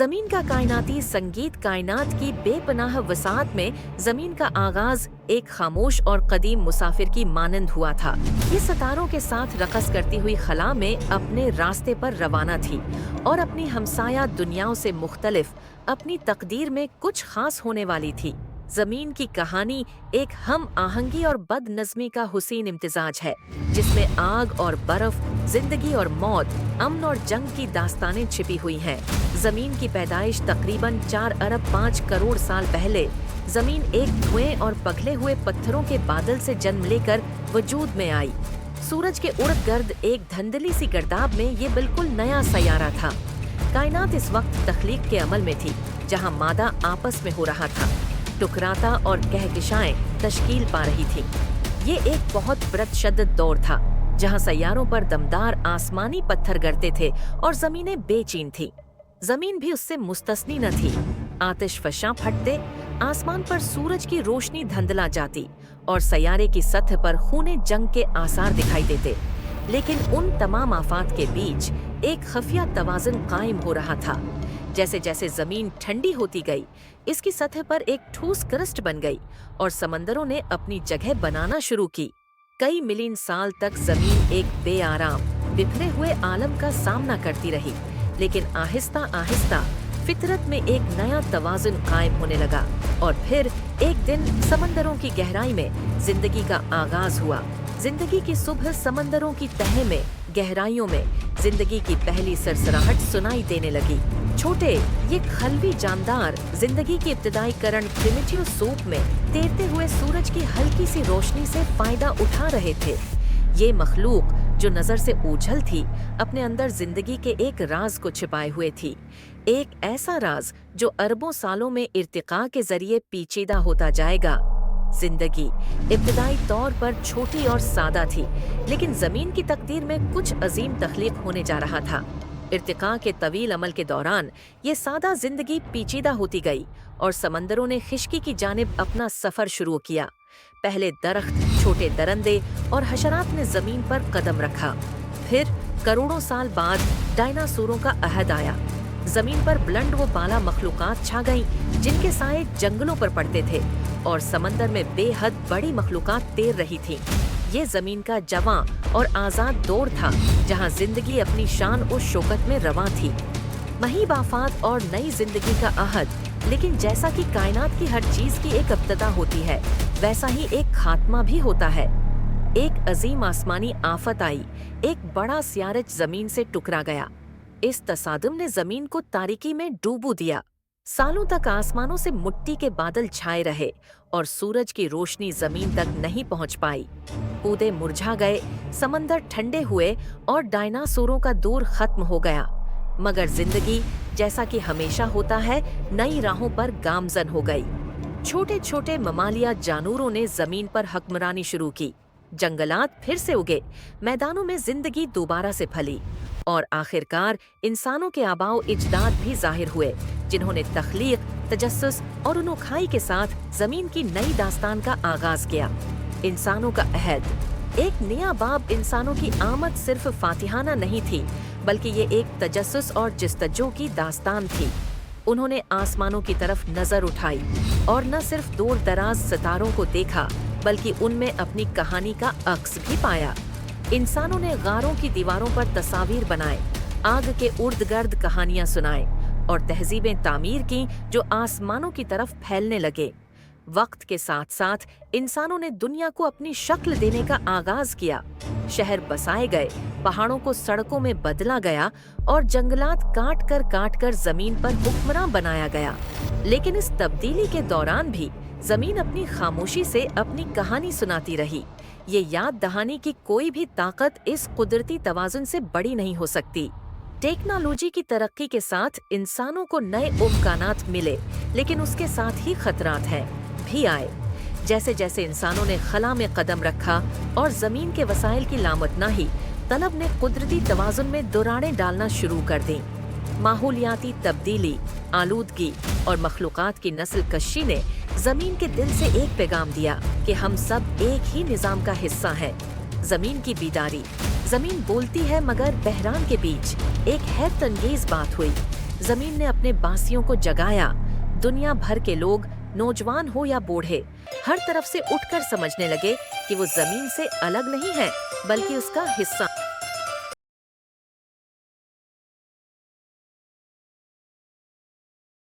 जमीन का कायनाती संगीत कायनात की बेपनाह वसाअत में जमीन का आगाज एक खामोश और कदीम मुसाफिर की मानंद हुआ था। ये सितारों के साथ रक़स करती हुई खला में अपने रास्ते पर रवाना थी और अपनी हमसाया दुनियाओं से मुख्तलिफ अपनी तकदीर में कुछ खास होने वाली थी। जमीन की कहानी एक हम आहंगी और बदनज़मी का हुसीन इम्तिजाज है, जिसमें आग और बर्फ, जिंदगी और मौत, अमन और जंग की दास्तानें छिपी हुई हैं। जमीन की पैदाइश तकरीबन 4 अरब 5 करोड़ साल पहले जमीन एक धुएं और पगले हुए पत्थरों के बादल से जन्म लेकर वजूद में आई। सूरज के उर्द गर्द एक धंधली सी गर्दाब में ये बिल्कुल नया सैयारा था। कायनात इस वक्त तख्लीक के अमल में थी, जहाँ मादा आपस में हो रहा था, टुकराता और कहकशाएं तश्कील पा रही थी। ये एक बहुत प्रतशद्दद दौर था, जहाँ सैयारों पर दमदार आसमानी पत्थर गिरते थे और जमीनें बेचैन थी। जमीन भी उससे मुस्तस्नी न थी। आतिशफशां फटते, आसमान पर सूरज की रोशनी धंधला जाती और सैयारे की सतह पर खूने जंग के आसार दिखाई देते। लेकिन उन तमाम आफात के बीच एक खफिया तवाज़ुन कायम हो रहा था। जैसे जैसे जमीन ठंडी होती गई, इसकी सतह पर एक ठोस क्रस्ट बन गई और समंदरों ने अपनी जगह बनाना शुरू की। कई मिलियन साल तक जमीन एक बेआराम, बिखरे हुए आलम का सामना करती रही, लेकिन आहिस्ता आहिस्ता फितरत में एक नया तवाज़ुन कायम होने लगा और फिर एक दिन समंदरों की गहराई में जिंदगी का आगाज हुआ। जिंदगी की सुबह समंदरों की तह में, गहराइयों में जिंदगी की पहली सरसराहट सुनाई देने लगी। छोटे ये खलवी जानदार जिंदगी की इब्तिदाई करण प्रिमिटिव सूप में तैरते हुए सूरज की हल्की सी रोशनी से फायदा उठा रहे थे। ये मखलूक जो नजर से ओझल थी, अपने अंदर जिंदगी के एक राज को छिपाए हुए थी। एक ऐसा राज जो अरबों सालों में इर्तिका के जरिए पेचीदा होता जाएगा। जिंदगी इब्तिदाई तौर पर छोटी और सादा थी, लेकिन जमीन की तकदीर में कुछ अजीम तख्लीक होने जा रहा था। इर्तिका के तवील अमल के दौरान ये सादा जिंदगी पेचीदा होती गई और समंदरों ने खिश्की की जानिब अपना सफर शुरू किया। पहले दरख्त, छोटे दरंदे और हशरात ने जमीन पर कदम रखा। फिर करोड़ों साल बाद डायनासोरों का अहद आया। जमीन पर बुलंद व बाला मखलूकात छा गईं, जिनके साए जंगलों पर पड़ते थे और समंदर में बेहद बड़ी मखलूकात तैर रही थीं। ये जमीन का जवां और आजाद दौर था, जहां जिंदगी अपनी शान और शौकत में रवां थी। महीब आफात और नई जिंदगी का अहद। लेकिन जैसा कि कायनात की हर चीज की एक इब्तिदा होती है, वैसा ही एक खात्मा भी होता है। एक अजीम आसमानी आफत आई, एक बड़ा सियारच जमीन से टुकरा गया। इस तसादुम ने जमीन को तारीकी में डूबो दिया। सालों तक आसमानों से मिट्टी के बादल छाए रहे और सूरज की रोशनी जमीन तक नहीं पहुंच पाई। पौधे मुरझा गए, समंदर ठंडे हुए और डायनासोरों का दौर खत्म हो गया। मगर जिंदगी, जैसा कि हमेशा होता है, नई राहों पर गामजन हो गई। छोटे छोटे ममालिया जानूरों ने जमीन पर हुक्मरानी शुरू की। जंगलात फिर से उगे, मैदानों में जिंदगी दोबारा से फली और आखिरकार इंसानों के आबाओ इजदाद भी जाहिर हुए, जिन्होंने तख्लीक, तजस्सुस और अनोखाई के साथ जमीन की नई दास्तान का आगाज किया। इंसानों का अहद। एक नया बाब इंसानों की आमद सिर्फ फातिहाना नहीं थी, बल्कि ये एक तजस्सुस और जिस्तजो की दास्तान थी। उन्होंने आसमानों की तरफ नजर उठाई और न सिर्फ दूर दराज सितारों को देखा, बल्कि उनमें अपनी कहानी का अक्स भी पाया। इंसानों ने गारों की दीवारों पर तस्वीर बनाए, आग के उर्द गर्द कहानियां सुनाए और तहजीबें तामीर की जो आसमानों की तरफ फैलने लगे। वक्त के साथ साथ इंसानों ने दुनिया को अपनी शक्ल देने का आगाज किया। शहर बसाए गए, पहाड़ों को सड़कों में बदला गया और जंगलात काट कर जमीन पर हुक्मरान बनाया गया। लेकिन इस तब्दीली के दौरान भी जमीन अपनी खामोशी से अपनी कहानी सुनाती रही। ये याद दहानी की कोई भी ताकत इस कुदरती तवाज़ुन से बड़ी नहीं हो सकती। टेक्नोलॉजी की तरक्की के साथ इंसानों को नए इम्कानात मिले, लेकिन उसके साथ ही खतरात हैं भी आए। जैसे जैसे इंसानों ने खला में कदम रखा और जमीन के वसाइल की लामतनाही, तलब ने कुदरती तवाज़ुन में दरारें डालना शुरू कर दी। माहौलियाती तब्दीली, आलूदगी और मखलूकात की नस्ल कशी ने जमीन के दिल से एक पैगाम दिया कि हम सब एक ही निजाम का हिस्सा हैं। जमीन की बीदारी। जमीन बोलती है, मगर बहरान के बीच एक हैरतअंगेज बात हुई। जमीन ने अपने बांसियों को जगाया। दुनिया भर के लोग, नौजवान हो या बूढ़े, हर तरफ से उठकर समझने लगे कि वो जमीन से अलग नहीं है, बल्कि उसका हिस्सा।